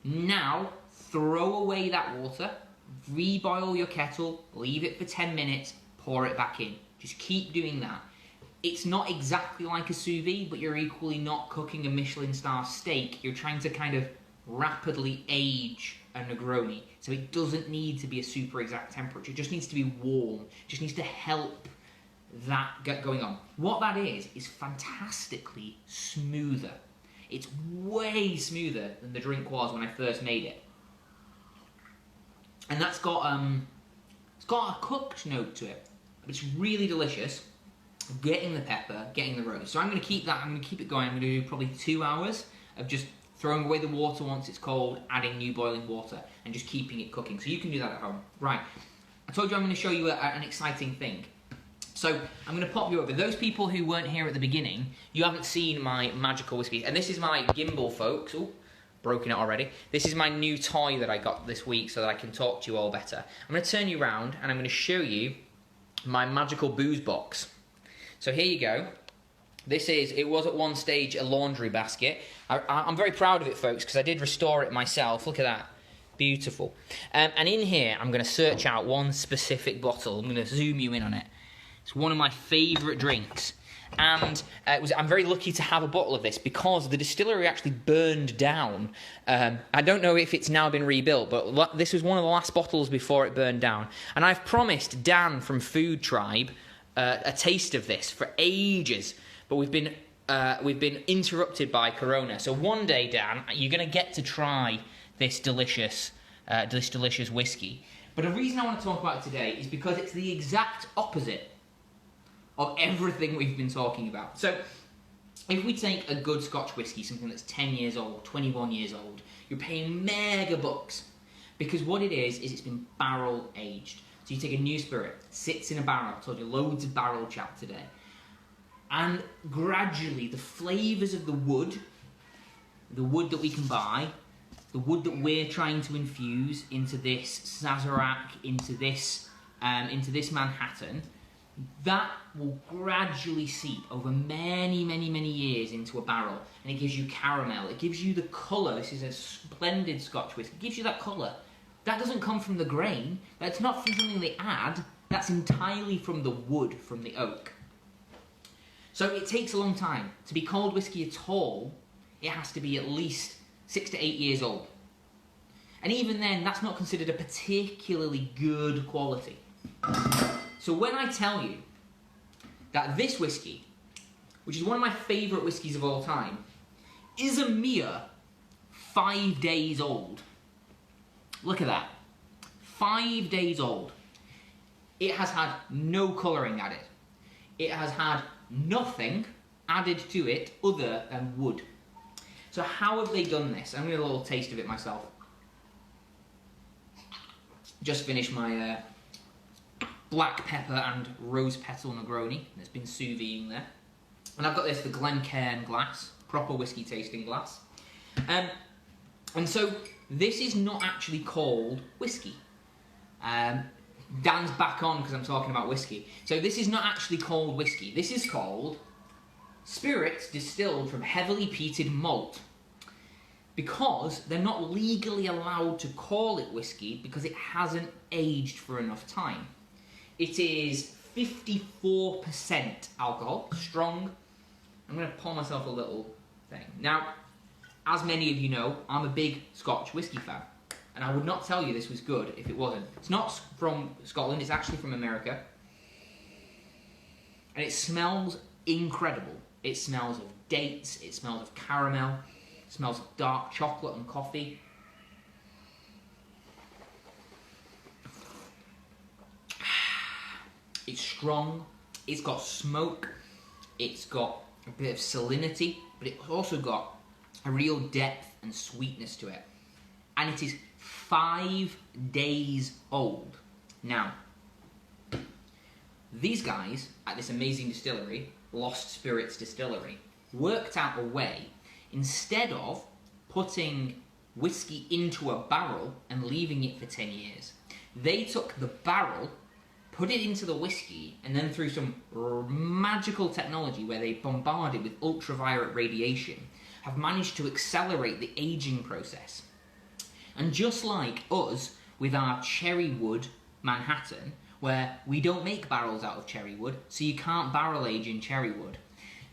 Now, throw away that water, reboil your kettle, leave it for 10 minutes, pour it back in. Just keep doing that. It's not exactly like a sous vide, but you're equally not cooking a Michelin star steak. You're trying to kind of rapidly age a Negroni. So it doesn't need to be a super exact temperature. It just needs to be warm. It just needs to help that get going on. What that is fantastically smoother. It's way smoother than the drink was when I first made it. And that's got it's got a cooked note to it. It's really delicious. Getting the pepper, getting the rose. So I'm going to keep that. I'm going to keep it going. I'm going to do probably 2 hours of just throwing away the water once it's cold, adding new boiling water, and just keeping it cooking. So you can do that at home. Right. I told you I'm going to show you an exciting thing. So I'm going to pop you over. Those people who weren't here at the beginning, you haven't seen my magical whiskey. And this is my gimbal, folks. Ooh. Broken it already. This is my new toy that I got this week so that I can talk to you all better. I'm going to turn you around and I'm going to show you my magical booze box. So here you go. It was at one stage a laundry basket. I'm very proud of it, folks, because I did restore it myself. Look at that. Beautiful. And in here, I'm going to search out one specific bottle. I'm going to zoom you in on it. It's one of my favourite drinks. And I'm very lucky to have a bottle of this because the distillery actually burned down. I don't know if it's now been rebuilt, but this was one of the last bottles before it burned down. And I've promised Dan from Food Tryb a taste of this for ages, but we've been interrupted by Corona. So one day, Dan, you're going to get to try this delicious whiskey. But the reason I want to talk about it today is because it's the exact opposite of everything we've been talking about. So, if we take a good Scotch whiskey, something that's 10 years old, 21 years old, you're paying mega bucks. Because what it is it's been barrel aged. So you take a new spirit, sits in a barrel. I told you loads of barrel chat today. And gradually, the flavours of the wood that we can buy, the wood that we're trying to infuse into this Sazerac, into this Manhatten, that will gradually seep over many, many, many years into a barrel, and it gives you caramel. It gives you the colour. This is a splendid Scotch whiskey. It gives you that colour that doesn't come from the grain. That's not from something they add. That's entirely from the wood, from the oak. So it takes a long time. To be called whiskey at all, it has to be at least 6 to 8 years old. And even then, that's not considered a particularly good quality. So when I tell you that this whiskey, which is one of my favourite whiskies of all time, is a mere 5 days old. Look at that. 5 days old. It has had no colouring added. It has had nothing added to it other than wood. So how have they done this? I'm going to get a little taste of it myself. Just finished my black pepper and rose petal Negroni. It's been sous videing there. And I've got this, the Glencairn glass, proper whiskey tasting glass. And so this is not actually called whiskey. Dan's back on because I'm talking about whiskey. So this is not actually called whiskey. This is called spirits distilled from heavily peated malt. Because they're not legally allowed to call it whiskey because it hasn't aged for enough time. It is 54% alcohol, strong. I'm going to pour myself a little thing. Now, as many of you know, I'm a big Scotch whiskey fan. And I would not tell you this was good if it wasn't. It's not from Scotland, it's actually from America. And it smells incredible. It smells of dates, it smells of caramel, it smells of dark chocolate and coffee. It's strong, it's got smoke, it's got a bit of salinity, but it's also got a real depth and sweetness to it. And it is 5 days old. Now, these guys at this amazing distillery, Lost Spirits Distillery, worked out a way, instead of putting whiskey into a barrel and leaving it for 10 years, they took the barrel, put it into the whiskey, and then through some magical technology where they bombard it with ultraviolet radiation, have managed to accelerate the aging process. And just like us with our cherry wood Manhatten, where we don't make barrels out of cherry wood, so you can't barrel age in cherry wood,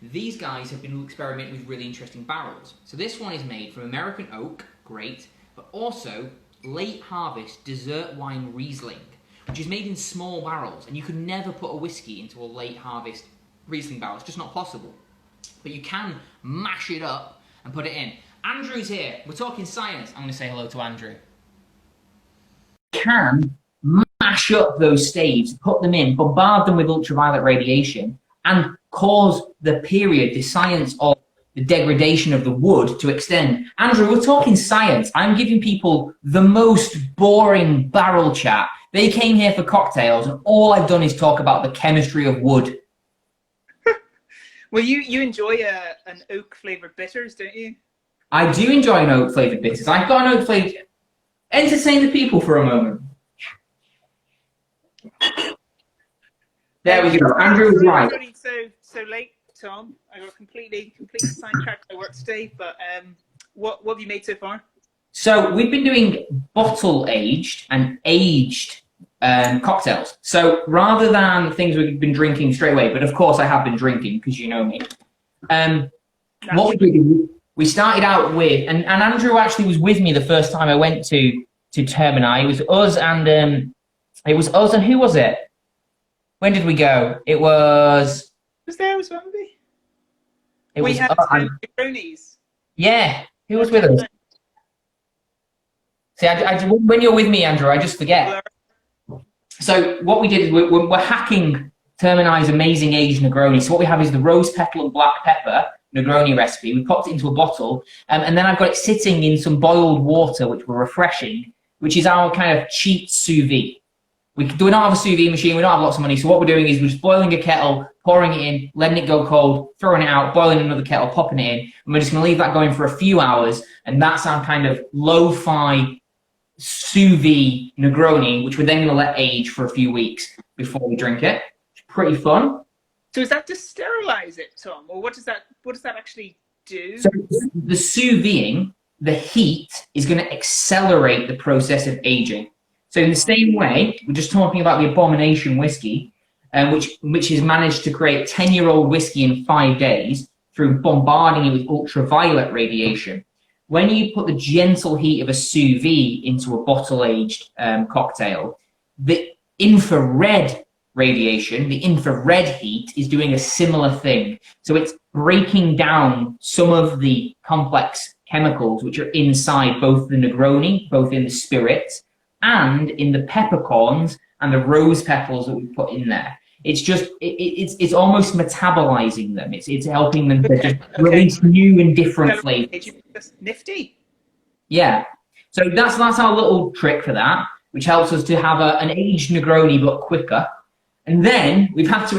these guys have been experimenting with really interesting barrels. So this one is made from American oak, great, but also late harvest dessert wine Riesling, which is made in small barrels, and you could never put a whiskey into a late harvest Riesling barrel. It's just not possible. But you can mash it up and put it in. Andrew's here. We're talking science. I'm going to say hello to Andrew. Can mash up those staves, put them in, bombard them with ultraviolet radiation, and cause the period, the science of the degradation of the wood to extend. Andrew, we're talking science. I'm giving people the most boring barrel chat. They came here for cocktails, and all I've done is talk about the chemistry of wood. Well, you enjoy an oak-flavoured bitters, don't you? I do enjoy an oak-flavoured bitters. I've got an oak-flavoured... Entertain the people for a moment. There we go. Andrew was right. Running so late, Tom. I got completely sidetracked by work today. But what have you made so far? So we've been doing bottle-aged and aged cocktails. So rather than things we've been drinking straight away, but of course I have been drinking because you know me. What we did, we started out with, and Andrew actually was with me the first time I went to Termini. It was us and who was it? When did we go? It was. Was there as well, maybe? We had Negronis. Yeah, who was with us? See, when you're with me, Andrew, I just forget. So what we did is we're hacking Termini's amazing aged Negroni. So what we have is the rose petal and black pepper Negroni recipe. We popped it into a bottle, and then I've got it sitting in some boiled water, which we're refreshing, which is our kind of cheap sous vide. We do not have a sous vide machine. We don't have lots of money. So what we're doing is we're just boiling a kettle, pouring it in, letting it go cold, throwing it out, boiling another kettle, popping it in. And we're just going to leave that going for a few hours. And that's our kind of lo-fi sous vide Negroni, which we're then going to let age for a few weeks before we drink it. It's pretty fun. So is that to sterilize it, Tom? Or what does that actually do? So the sous videing the heat is going to accelerate the process of aging. So in the same way, we're just talking about the Abomination whiskey, which has managed to create 10-year-old whiskey in 5 days through bombarding it with ultraviolet radiation. When you put the gentle heat of a sous vide into a bottle-aged cocktail, the infrared radiation, the infrared heat, is doing a similar thing. So it's breaking down some of the complex chemicals which are inside both the Negroni, both in the spirits, and in the peppercorns and the rose petals that we put in there. It's just, it's almost metabolizing them. It's helping them to just release new and different flavors. Nifty. Yeah. So that's our little trick for that, which helps us to have an aged Negroni but quicker. And then we've had to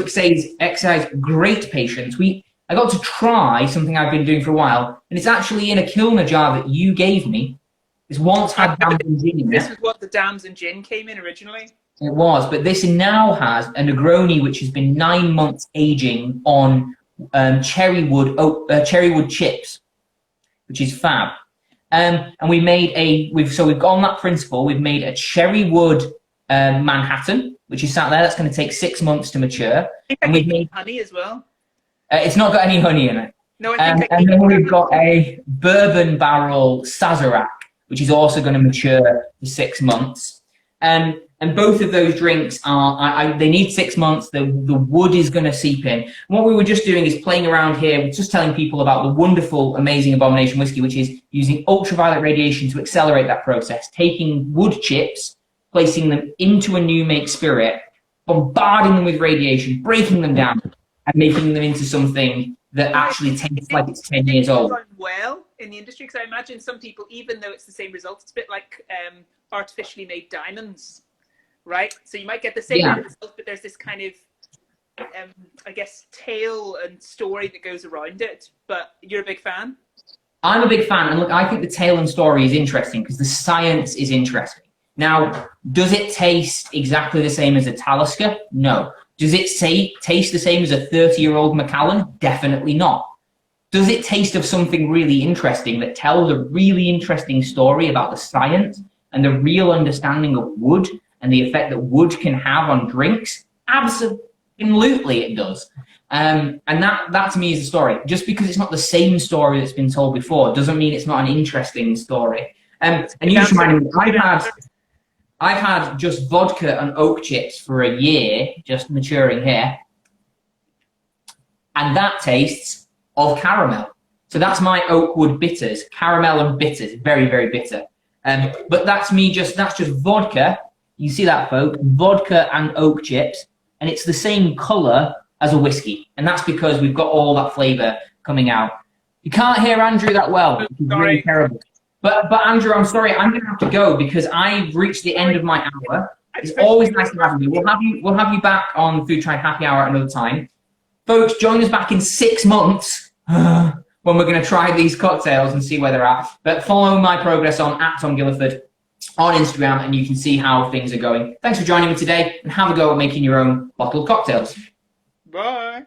exercise great patience. I got to try something I've been doing for a while, and it's actually in a Kilner jar that you gave me. It's once had dams and gin in it. This is what the dams and gin came in originally? It was, but this now has a Negroni which has been 9 months aging on cherry wood chips, which is fab. And we've gone that principle. We've made a cherry wood Manhatten, which is sat there. That's going to take 6 months to mature. And we've made honey as well. It's not got any honey in it. No, and then we've got a bourbon barrel Sazerac, which is also going to mature for 6 months. And both of those drinks they need 6 months. The wood is going to seep in. And what we were just doing is playing around here, just telling people about the wonderful, amazing Abomination whiskey, which is using ultraviolet radiation to accelerate that process, taking wood chips, placing them into a new make spirit, bombarding them with radiation, breaking them down, and making them into something that actually tastes like it's 10 years old. Well, in the industry, because I imagine some people, even though it's the same results, it's a bit like artificially made diamonds, right? So you might get the same result, but there's this kind of, I guess, tale and story that goes around it. But you're a big fan? I'm a big fan, and look, I think the tale and story is interesting because the science is interesting. Now, does it taste exactly the same as a Talisker? No. Does it taste the same as a 30-year-old Macallan? Definitely not. Does it taste of something really interesting that tells a really interesting story about the science and the real understanding of wood and the effect that wood can have on drinks? Absolutely it does. And that to me is the story. Just because it's not the same story that's been told before doesn't mean it's not an interesting story. And you just reminded me, I've had just vodka and oak chips for a year, just maturing here. And that tastes of caramel. So that's my Oakwood bitters, caramel and bitters, very, very bitter. But that's just vodka. You see that, folks? Vodka and oak chips. And it's the same color as a whiskey. And that's because we've got all that flavor coming out. You can't hear Andrew that well, which is really terrible. But Andrew, I'm sorry, I'm going to have to go because I've reached the end of my hour. It's always nice to have you. We'll have you back on Food Tribe Happy Hour another time. Folks, join us back in 6 months when we're going to try these cocktails and see where they're at. But follow my progress on @TomGilliford on Instagram and you can see how things are going. Thanks for joining me today and have a go at making your own bottled cocktails. Bye.